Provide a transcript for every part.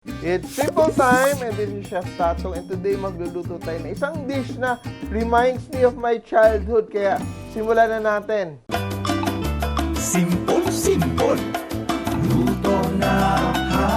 It's simple time, and this is Chef Tatong, and today magluluto tayo ng isang dish na reminds me of my childhood, kaya simulan na natin. Simpol, luto na ha.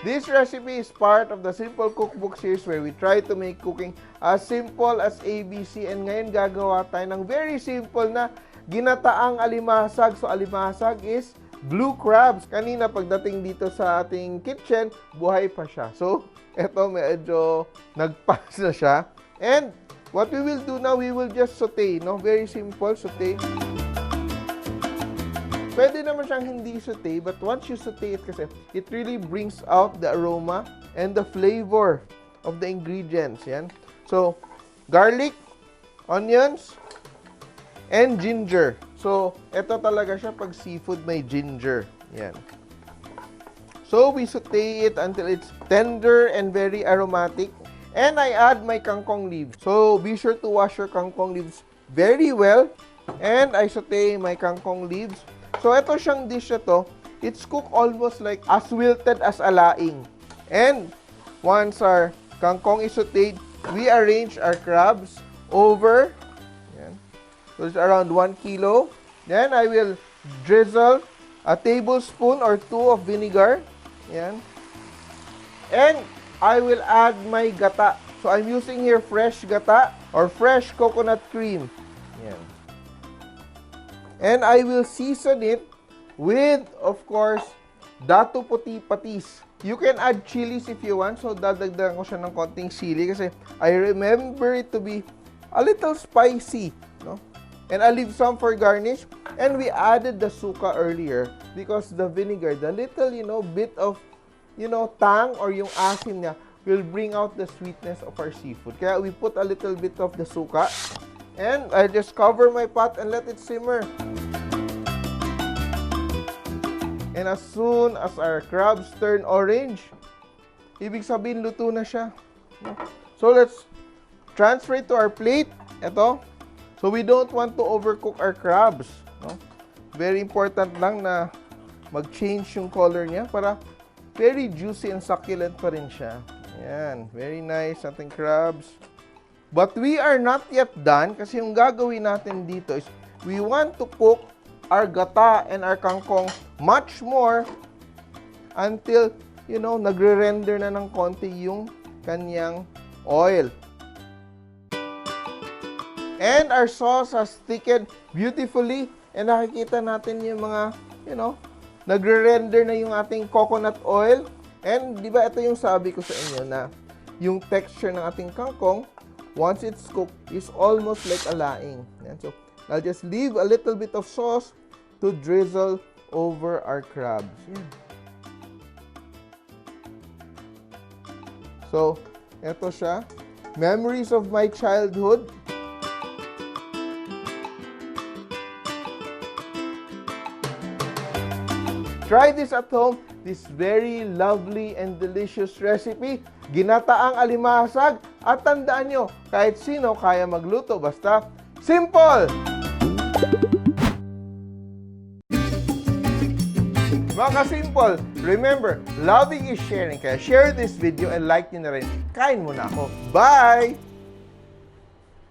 This recipe is part of the Simple Cookbook series where we try to make cooking as simple as ABC, and ngayon gagawa tayo ng very simple na ginataang alimasag. So, alimasag is blue crabs. Kanina pagdating dito sa ating kitchen, buhay pa siya. So, eto medyo nagpas na siya. And what we will do now, we will just saute, no? Very simple, saute. Pwede naman siyang hindi saute, but once you saute it kasi, it really brings out the aroma and the flavor of the ingredients. Yan. So, garlic, onions, and ginger. So, ito talaga siya pag seafood may ginger. Yan. So, we saute it until it's tender and very aromatic. And I add my kangkong leaves. So, be sure to wash your kangkong leaves very well. And I saute my kangkong leaves. So, ito siyang dish na to. It's cooked almost like as wilted as alaing. And once our kangkong is sauteed, we arrange our crabs over. So, it's around 1 kilo. Then, I will drizzle a tablespoon or 2 of vinegar. Yan. And, I will add my gata. So, I'm using here fresh gata or fresh coconut cream. Yan. And, I will season it with, of course, dato puti patis. You can add chilies if you want. So, dadagdagan ko siya ng konting sili kasi I remember it to be a little spicy. No? And I'll leave some for garnish. And we added the suka earlier because the vinegar, the little, bit of, tang or yung asim niya will bring out the sweetness of our seafood. Kaya we put a little bit of the suka. And I just cover my pot and let it simmer. And as soon as our crabs turn orange, ibig sabihin luto na siya. So let's transfer it to our plate. Ito. So, we don't want to overcook our crabs. No? Very important lang na mag-change yung color niya para very juicy and succulent pa rin siya. Ayan. Very nice ating crabs. But we are not yet done kasi yung gagawin natin dito is we want to cook our gata and our kangkong much more until, nagre-render na ng konti yung kanyang oil. And our sauce has thickened beautifully. And nakikita natin yung mga, nagre-render na yung ating coconut oil. And di ba ito yung sabi ko sa inyo na yung texture ng ating kangkong, once it's cooked, is almost like a laing. And so, I'll just leave a little bit of sauce to drizzle over our crabs. Yan. So, ito siya. Memories of my childhood. Try this at home, this very lovely and delicious recipe, ginataang alimasag, at tandaan nyo, kahit sino kaya magluto, basta simple! Mga ka-simple, remember, loving is sharing, kaya share this video and like nyo na rin. Kain muna ako. Bye!